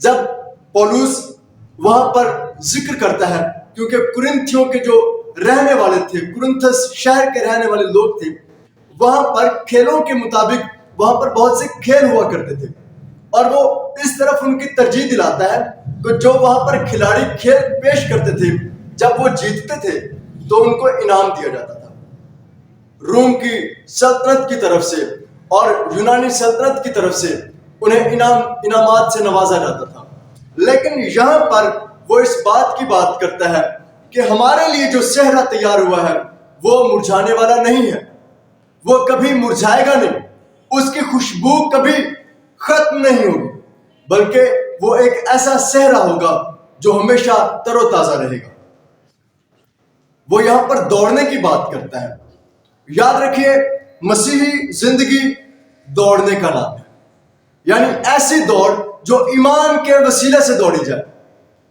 جب پولس وہاں پر ذکر کرتا ہے، کیونکہ کرنتھیوں کے جو رہنے والے تھے، کرنتھس شہر کے رہنے والے لوگ تھے، وہاں پر کھیلوں کے مطابق وہاں پر بہت سے کھیل ہوا کرتے تھے، اور وہ اس طرف ان کی ترجیح دلاتا ہے کہ جو وہاں پر کھلاڑی کھیل پیش کرتے تھے، جب وہ جیتتے تھے تو ان کو انعام دیا جاتا تھا، روم کی سلطنت کی طرف سے اور یونانی سلطنت کی طرف سے انہیں انعامات سے نوازا جاتا تھا۔ لیکن یہاں پر وہ اس بات کی بات کرتا ہے کہ ہمارے لیے جو صحرا تیار ہوا ہے وہ مرجھانے والا نہیں ہے، وہ کبھی مرجھائے گا نہیں، اس کی خوشبو کبھی ختم نہیں ہوگی، بلکہ وہ ایک ایسا صحرا ہوگا جو ہمیشہ تر و تازہ رہے گا۔ وہ یہاں پر دوڑنے کی بات کرتا ہے۔ یاد رکھیے، مسیحی زندگی دوڑنے کا نام ہے، یعنی ایسی دوڑ جو ایمان کے وسیلے سے دوڑی جائے،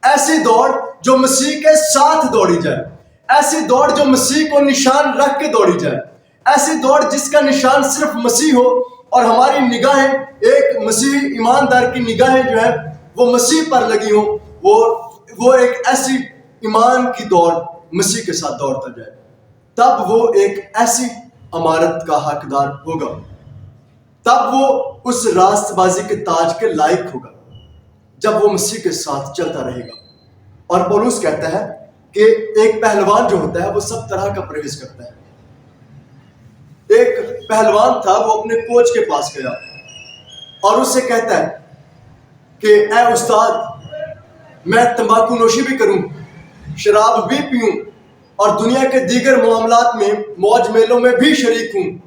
ایسی دوڑ جو مسیح کے ساتھ دوڑی جائے، ایسی دوڑ جو مسیح کو نشان رکھ کے دوڑی جائے، ایسی دوڑ جس کا نشان صرف مسیح ہو اور ہماری نگاہیں، ایک مسیحی ایماندار کی نگاہیں جو ہے وہ مسیح پر لگی ہوں، وہ ایک ایسی ایمان کی دوڑ مسیح کے ساتھ دوڑتا جائے، تب وہ ایک ایسی امارت کا حقدار ہوگا، تب وہ اس راست بازی کے تاج کے لائق ہوگا جب وہ مسیح کے ساتھ چلتا رہے گا۔ اور پولس کہتا ہے کہ ایک پہلوان جو ہوتا ہے وہ سب طرح کا پرہیز کرتا ہے۔ ایک پہلوان تھا، وہ اپنے کوچ کے پاس گیا اور اس سے کہتا ہے کہ اے استاد، میں تمباکو نوشی بھی کروں، شراب بھی پیوں اور دنیا کے دیگر معاملات میں موج میلوں میں بھی شریک ہوں،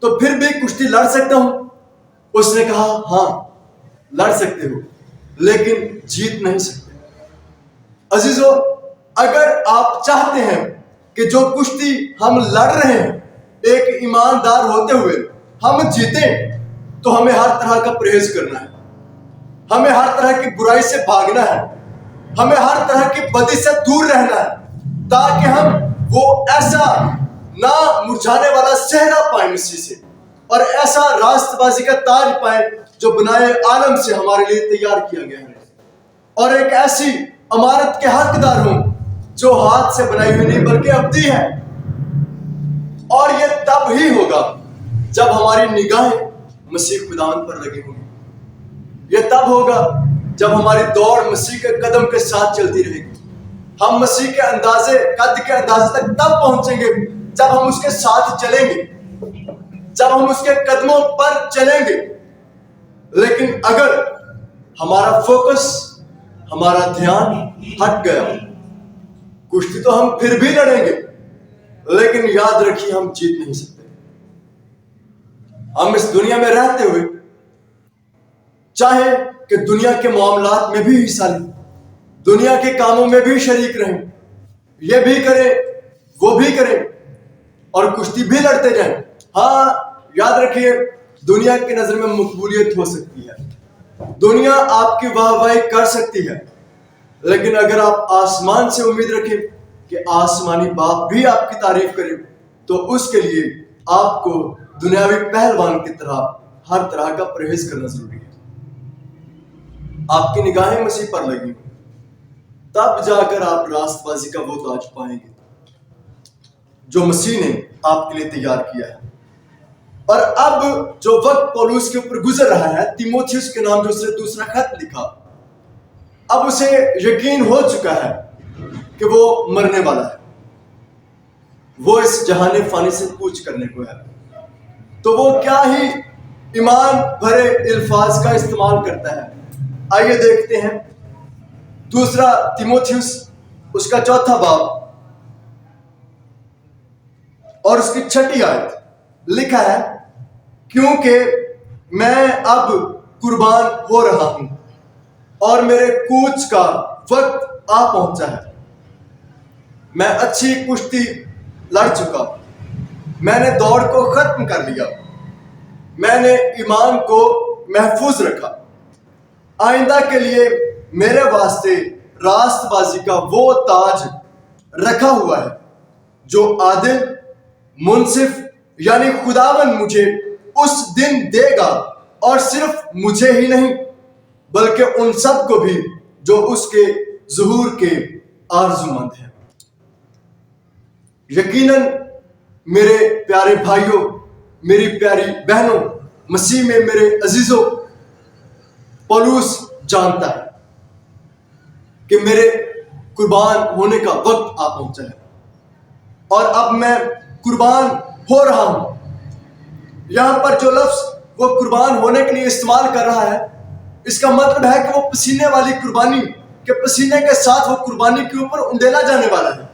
تو پھر بھی کشتی لڑ سکتا ہوں؟ اس نے کہا ہاں لڑ سکتے ہو، لیکن جیت نہیں سکتے۔ عزیزو، اگر آپ چاہتے ہیں کہ جو کشتی ہم لڑ رہے ہیں ایک ایماندار ہوتے ہوئے ہم جیتیں، تو ہمیں ہر طرح کا پرہیز کرنا ہے، ہمیں ہر طرح کی برائی سے بھاگنا ہے، ہمیں ہر طرح کی بدی سے دور رہنا ہے، تاکہ ہم وہ ایسا نہ مرجھانے والا صحرا پائیں مسیح سے، اور ایسا راست بازی کا تاج پائیں جو بنائے عالم سے ہمارے لیے تیار کیا گیا ہے، اور ایک ایسی امارت کے حقدار ہوں جو ہاتھ سے بنائی ہوئی نہیں بلکہ ابدی ہے۔ اور یہ تب ہی ہوگا جب ہماری نگاہیں مسیح خداوند پر لگی ہوں گی، یہ تب ہوگا جب ہماری دوڑ مسیح کے قدم کے ساتھ چلتی رہے گی۔ ہم مسیح کے قد کے اندازے تک تب پہنچیں گے جب ہم اس کے ساتھ چلیں گے، جب ہم اس کے قدموں پر چلیں گے۔ لیکن اگر ہمارا فوکس، ہمارا دھیان ہٹ گیا، کشتی تو ہم پھر بھی لڑیں گے، لیکن یاد رکھیے ہم جیت نہیں سکتے۔ ہم اس دنیا میں رہتے ہوئے چاہے کہ دنیا کے معاملات میں بھی حصہ لیں، دنیا کے کاموں میں بھی شریک رہیں، یہ بھی کریں وہ بھی کریں اور کشتی بھی لڑتے جائیں۔ ہاں یاد رکھیے، دنیا کی نظر میں مقبولیت ہو سکتی ہے، دنیا آپ کی واہ واہی کر سکتی ہے، لیکن اگر آپ آسمان سے امید رکھیں کہ آسمانی باپ بھی آپ کی تعریف کرے، تو اس کے لیے آپ کو دنیاوی پہلوان کی طرح ہر طرح کا پرہیز کرنا ضروری ہے۔ آپ کی نگاہیں مسیح پر لگی، تب جا کر آپ راست بازی کا وہ تاج پائیں گے جو مسیح نے آپ کے لیے تیار کیا ہے۔ اور اب جو وقت پولس کے اوپر گزر رہا ہے، تیموتھیوس کے نام جو اس نے دوسرا خط لکھا، اب اسے یقین ہو چکا ہے کہ وہ مرنے والا ہے، وہ اس جہان فانی سے کوچ کرنے کو ہے، تو وہ کیا ہی ایمان بھرے الفاظ کا استعمال کرتا ہے۔ آئیے دیکھتے ہیں دوسرا تیموتھیوس اس کا 4 باب اور اس کی 6 آیت، لکھا ہے کیونکہ میں اب قربان ہو رہا ہوں اور میرے کوچ کا وقت آ پہنچا ہے، میں اچھی کشتی لڑ چکا، میں نے دوڑ کو ختم کر لیا، میں نے ایمان کو محفوظ رکھا، آئندہ کے لیے میرے واسطے راست بازی کا وہ تاج رکھا ہوا ہے جو عادل منصف یعنی خداوند مجھے اس دن دے گا، اور صرف مجھے ہی نہیں بلکہ ان سب کو بھی جو اس کے ظہور کے آرزو مند ہیں۔ یقیناً میرے پیارے بھائیوں، میری پیاری بہنوں، مسیح میں میرے عزیزوں، پولس جانتا ہے کہ میرے قربان ہونے کا وقت آ پہنچا ہے، اور اب میں قربان ہو رہا ہوں۔ یہاں پر جو لفظ وہ قربان ہونے کے لیے استعمال کر رہا ہے، اس کا مطلب ہے کہ وہ پسینے والی قربانی کے پسینے کے ساتھ وہ قربانی کے اوپر انڈیلا جانے والا ہے۔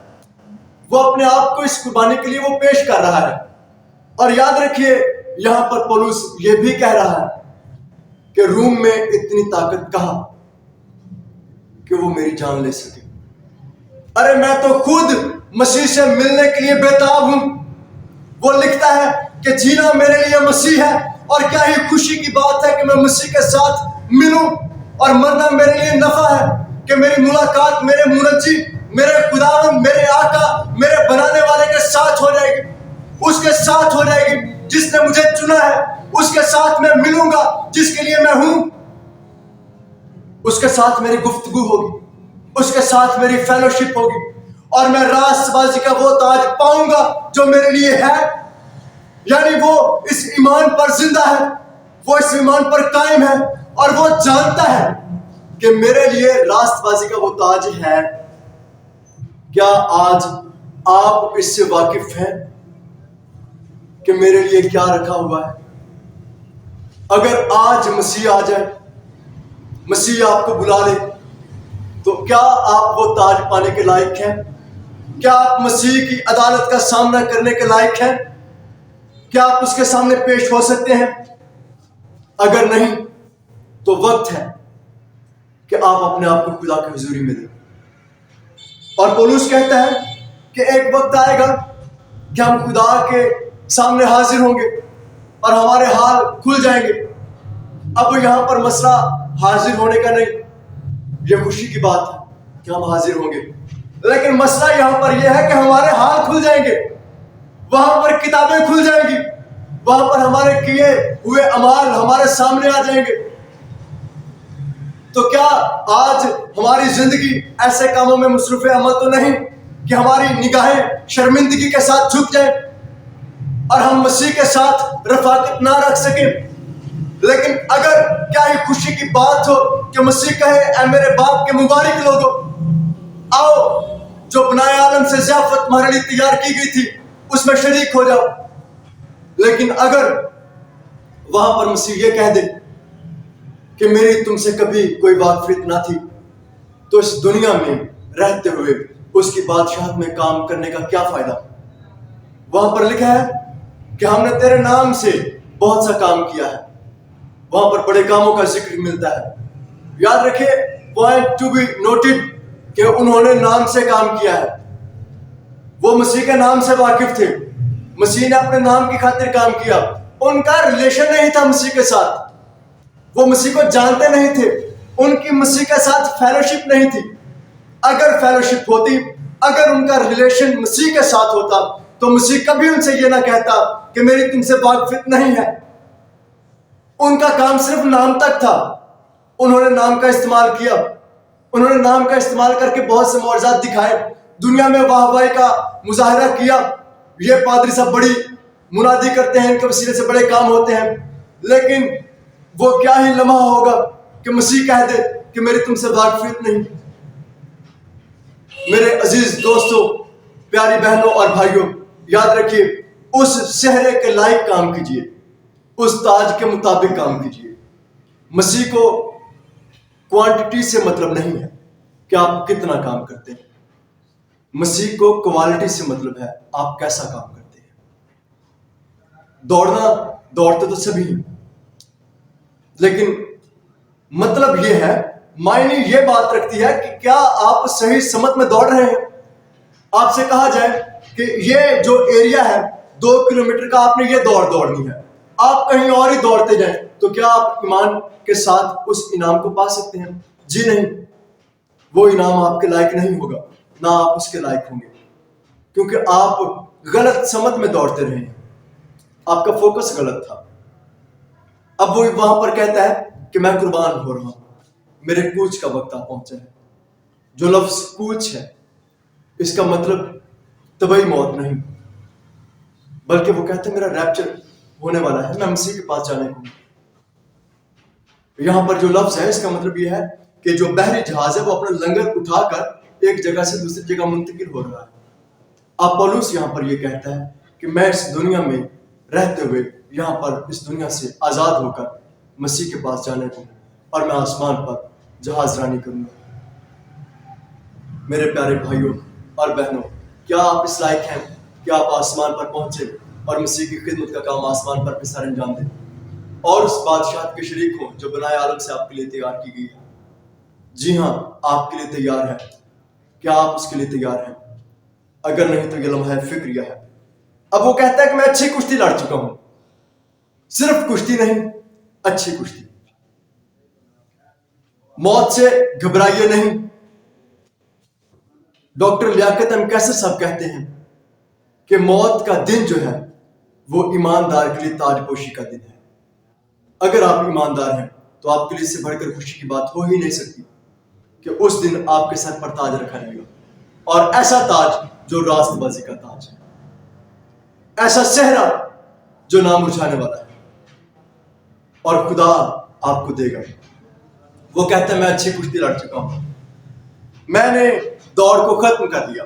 وہ اپنے آپ کو اس قربانی کے لیے وہ پیش کر رہا ہے۔ اور یاد رکھیے، یہاں پر پولس یہ بھی کہہ رہا ہے کہ روم میں اتنی طاقت کہاں کہ وہ میری جان لے سکے۔ ارے میں تو خود مسیح سے ملنے کے لیے بےتاب ہوں۔ وہ لکھتا ہے کہ جینا میرے لیے مسیح ہے، اور کیا ہی خوشی کی بات ہے کہ میں مسیح کے ساتھ ملوں، اور مرنا میرے لیے نفع ہے کہ میری ملاقات میرے منجی، میرے خداوند، میرے آقا، میرے بنانے والے کے ساتھ ہو جائے گی، اس کے ساتھ ہو جائے گی جس نے مجھے چنا ہے۔ اس کے ساتھ میں ملوں گا جس کے لیے میں ہوں۔ اس کے ساتھ میری گفتگو ہوگی، اس کے ساتھ میری فیلوشپ ہوگی، اور میں راست بازی کا وہ تاج پاؤں گا جو میرے لیے ہے۔ یعنی وہ اس ایمان پر زندہ ہے، وہ اس ایمان پر قائم ہے، اور وہ جانتا ہے کہ میرے لیے راست بازی کا وہ تاج ہے۔ کیا آج آپ اس سے واقف ہیں کہ میرے لیے کیا رکھا ہوا ہے؟ اگر آج مسیح آ جائے، مسیح آپ کو بلا لے، تو کیا آپ وہ تاج پانے کے لائق ہیں؟ کیا آپ مسیح کی عدالت کا سامنا کرنے کے لائق ہیں؟ کیا آپ اس کے سامنے پیش ہو سکتے ہیں؟ اگر نہیں تو وقت ہے کہ آپ اپنے آپ کو خدا کی حضوری میں دیں۔ اور پولس کہتا ہے کہ ایک وقت آئے گا کہ ہم خدا کے سامنے حاضر ہوں گے اور ہمارے حال کھل جائیں گے۔ اب یہاں پر مسئلہ حاضر ہونے کا نہیں، یہ خوشی کی بات ہے کہ ہم حاضر ہوں گے، لیکن مسئلہ یہاں پر یہ ہے کہ ہمارے حال کھل جائیں گے، وہاں پر کتابیں کھل جائیں گی، وہاں پر ہمارے کیے ہوئے اعمال ہمارے سامنے آ جائیں گے۔ تو کیا آج ہماری زندگی ایسے کاموں میں مصروف عمل تو نہیں کہ ہماری نگاہیں شرمندگی کے ساتھ جھک جائیں اور ہم مسیح کے ساتھ رفاقت نہ رکھ سکیں؟ لیکن اگر کیا ہی خوشی کی بات ہو کہ مسیح کہے، اے میرے باپ کے مبارک لوگوں، آؤ جو بنائے عالم سے ضیافت تمہارے لیے تیار کی گئی تھی اس میں شریک ہو جاؤ۔ لیکن اگر وہاں پر مسیح یہ کہہ دے کہ میری تم سے کبھی کوئی واقفیت نہ تھی، تو اس دنیا میں رہتے ہوئے اس کی بادشاہت میں کام کرنے کا کیا فائدہ؟ وہاں پر لکھا ہے کہ ہم نے تیرے نام سے بہت سا کام کیا ہے۔ وہاں پر بڑے کاموں کا ذکر ملتا ہے۔ یاد رکھیں، پوائنٹ ٹو بی نوٹڈ کہ انہوں نے نام سے کام کیا ہے۔ وہ مسیح کے نام سے واقف تھے، مسیح نے اپنے نام کی خاطر کام کیا۔ ان کا ریلیشن نہیں تھا مسیح کے ساتھ، وہ مسیح کو جانتے نہیں تھے، ان کی مسیح کے ساتھ فیلوشپ نہیں تھی۔ اگر فیلوشپ ہوتی، اگر ان کا ریلیشن مسیح کے ساتھ ہوتا، تو مسیح کبھی ان سے یہ نہ کہتا کہ میری تم سے واقفیت نہیں ہے۔ ان کا کام صرف نام تک تھا۔ انہوں نے نام کا استعمال کیا، انہوں نے نام کا استعمال کر کے بہت سے معجزات دکھائے، دنیا میں واہ واہی کا مظاہرہ کیا۔ یہ پادری صاحب بڑی منادی کرتے ہیں، ان کے وسیلے سے بڑے کام ہوتے ہیں، لیکن وہ کیا ہی لمحہ ہوگا کہ مسیح کہہ دے کہ میری تم سے واقفیت نہیں۔ میرے عزیز دوستوں، پیاری بہنوں اور بھائیوں، یاد رکھیے، اس صحرے کے لائق کام کیجیے، اس تاج کے مطابق کام کیجیے۔ مسیح کو کوانٹٹی سے مطلب نہیں ہے کہ آپ کتنا کام کرتے ہیں، مسیح کو کوالٹی سے مطلب ہے آپ کیسا کام کرتے ہیں۔ دوڑتے تو سبھی ہیں، لیکن مطلب یہ ہے، معنی یہ بات رکھتی ہے کہ کیا آپ صحیح سمت میں دوڑ رہے ہیں۔ آپ سے کہا جائے کہ یہ جو ایریا ہے 2 کلومیٹر کا، آپ نے یہ دوڑنی ہے، آپ کہیں اور ہی دوڑتے جائیں، تو کیا آپ ایمان کے ساتھ اس انعام کو پا سکتے ہیں؟ جی نہیں، وہ انعام آپ کے لائق نہیں ہوگا، نہ آپ اس کے لائق ہوں گے، کیونکہ آپ غلط سمت میں دوڑتے رہے ہیں، آپ کا فوکس غلط تھا۔ اب وہ وہاں پر کہتا ہے کہ میں قربان ہو رہا ہوں، میرے کوچ کا وقت آ پہنچا ہے. جو لفظ کوچ ہے اس کا مطلب طبعی موت نہیں، بلکہ وہ کہتے ہیں میرا ریپچر ہونے والا ہے، میں مسیح کے پاس جانے کو. یہاں پر جو لفظ ہے اس کا مطلب یہ ہے کہ جو بحری جہاز ہے وہ اپنا لنگر اٹھا کر ایک جگہ سے دوسری جگہ منتقل ہو رہا ہے. اب پولس یہاں پر یہ کہتا ہے کہ میں اس دنیا میں رہتے ہوئے یہاں پر اس دنیا سے آزاد ہو کر مسیح کے پاس جانے کو اور میں آسمان پر جہاز رانی کروں گا. میرے پیارے بھائیوں اور بہنوں، کیا آپ اس لائق ہیں کہ آپ آسمان پر پہنچے اور مسیح کی خدمت کا کام آسمان پر سر انجام دیں اور اس بادشاہت کے شریک ہوں جو بنائے عالم سے آپ کے لیے تیار کی گئی ہے؟ جی ہاں، آپ کے لیے تیار ہے. کیا آپ اس کے لیے تیار ہیں؟ اگر نہیں تو یہ لمحہ فکریہ ہے. اب وہ کہتا ہے کہ میں اچھی کشتی لڑ چکا ہوں. صرف کشتی نہیں، اچھی کشتی. موت سے گھبرائیے نہیں. ڈاکٹر لیاقت احمد کیسر صاحب کہتے ہیں کہ موت کا دن جو ہے وہ ایماندار کے لیے تاج پوشی کا دن ہے. اگر آپ ایماندار ہیں تو آپ کے لیے اس سے بڑھ کر خوشی کی بات ہو ہی نہیں سکتی کہ اس دن آپ کے سر پر تاج رکھا جائے گا، اور ایسا تاج جو راست بازی کا تاج ہے، ایسا صحرا جو نہ مرجھانے والا ہے، اور خدا آپ کو دے گا. وہ کہتا ہے میں اچھی کشتی لڑ چکا ہوں، میں نے دوڑ کو ختم کر دیا،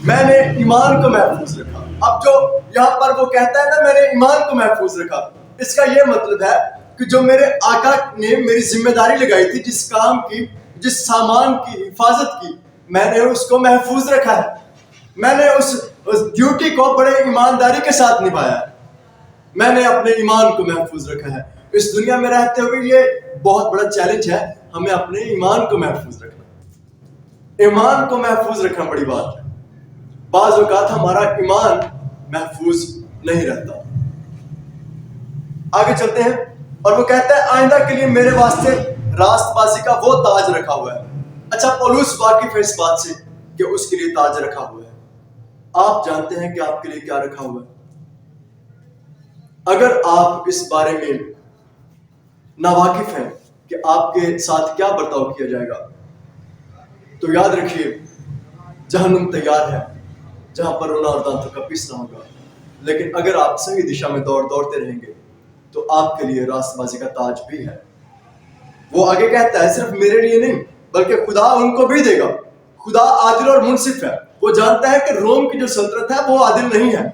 میں نے ایمان کو محفوظ رکھا. اب جو یہاں پر وہ کہتا ہے نا میں نے ایمان کو محفوظ رکھا، اس کا یہ مطلب ہے کہ جو میرے آقا نے میری ذمہ داری لگائی تھی، جس کام کی، جس سامان کی حفاظت کی، میں نے اس کو محفوظ رکھا ہے. میں نے اس ڈیوٹی کو بڑے ایمانداری کے ساتھ نبھایا ہے. میں نے اپنے ایمان کو محفوظ رکھا ہے. اس دنیا میں رہتے ہوئے یہ بہت بڑا چیلنج ہے، ہمیں اپنے ایمان کو محفوظ رکھنا. ایمان کو محفوظ رکھنا بڑی بات ہے. بعض اوقات ہمارا ایمان محفوظ نہیں رہتا. آگے چلتے ہیں اور وہ کہتا ہے آئندہ کے لیے میرے واسطے راست بازی کا وہ تاج رکھا ہوا ہے. اچھا، پولس واقف ہے اس بات سے کہ اس کے لیے تاج رکھا ہوا ہے. آپ جانتے ہیں کہ آپ کے لیے کیا رکھا ہوا ہے؟ اگر آپ اس بارے میں ناواقف ہیں کہ آپ کے ساتھ کیا برتاؤ کیا جائے گا، تو یاد رکھیے جہنم تیار ہے جہاں پر رونا اور دانتوں کا پیسنا ہوگا. لیکن اگر آپ صحیح دشا میں دوڑتے رہیں گے تو آپ کے لیے راست بازی کا تاج بھی ہے. وہ آگے کہتا ہے صرف میرے لیے نہیں بلکہ خدا ان کو بھی دے گا. خدا عادل اور منصف ہے. وہ جانتا ہے کہ روم کی جو سلطنت ہے وہ عادل نہیں ہے،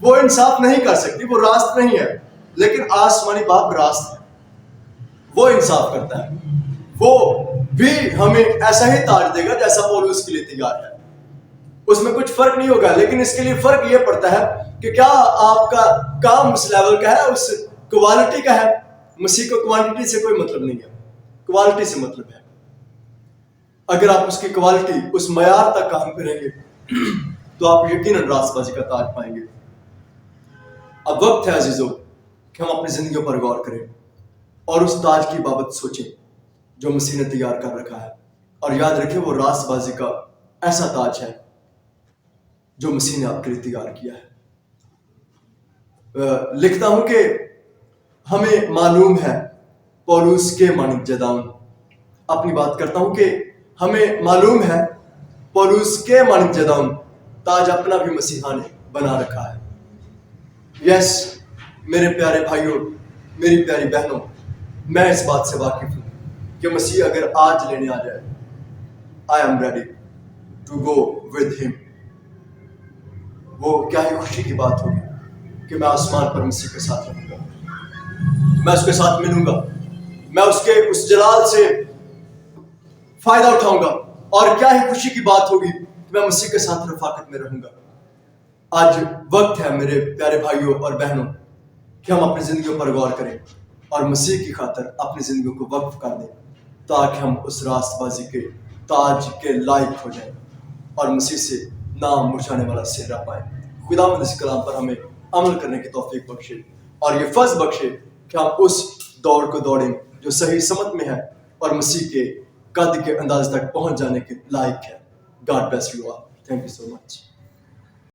وہ انصاف نہیں کر سکتی، وہ راست نہیں ہے. لیکن آسمانی باپ راست ہے، وہ انصاف کرتا ہے. وہ بھی ہمیں ایسا ہی تاج دے گا جیسا پولس کے لیے تیار ہے. اس میں کچھ فرق نہیں ہوگا، لیکن اس کے لیے فرق یہ پڑتا ہے کہ کیا آپ کا کام اس لیول کا ہے، اس کوالٹی کا ہے. مسیح کو کوانٹٹی سے کوئی مطلب نہیں ہے، کوالٹی سے مطلب ہے. اگر آپ اس کی کوالٹی، اس معیار تک کام کریں گے تو آپ یقیناً راست بازی کا تاج پائیں گے. اب وقت ہے عزیزو کہ ہم اپنی زندگیوں پر غور کریں اور اس تاج کی بابت سوچیں جو مسیح نے تیار کر رکھا ہے. اور یاد رکھیں وہ راست بازی کا ایسا تاج ہے جو مسیح نے آپ کے لیے تیار کیا ہے. لکھتا ہوں کہ ہمیں معلوم ہے پولس کے مانند جداؤن. اپنی بات کرتا ہوں کہ ہمیں معلوم ہے پولس کے مانند جداؤن تاج اپنا بھی مسیحا نے بنا رکھا ہے. یس میرے پیارے بھائیوں، میری پیاری بہنوں، میں اس بات سے واقف ہوں کہ مسیح اگر آج لینے آ جائے I am ready to go with him. وہ کیا ہی خوشی کی بات ہوگی کہ میں آسمان پر مسیح کے ساتھ رہوں گا، میں اس کے ساتھ ملوں گا، میں اس کے اس جلال سے فائدہ اٹھاؤں گا. اور کیا ہی خوشی کی بات ہوگی کہ میں مسیح کے ساتھ رفاقت میں رہوں گا. آج وقت ہے میرے پیارے بھائیوں اور بہنوں کہ ہم اپنی زندگیوں پر غور کریں اور مسیح کی خاطر اپنی زندگیوں کو وقف کر دیں تاکہ ہم اس راست بازی کے تاج کے لائق ہو جائیں اور مسیح سے نام مرجھانے والا صحرا پائیں. خداوند اس کلام پر ہمیں عمل کرنے کی توفیق بخشے اور یہ فضل بخشے کہ ہم اس دوڑ کو دوڑیں جو صحیح سمت میں ہے اور مسیح کے قد کے انداز تک پہنچ جانے کے لائق ہے. God bless you all. Thank you so much.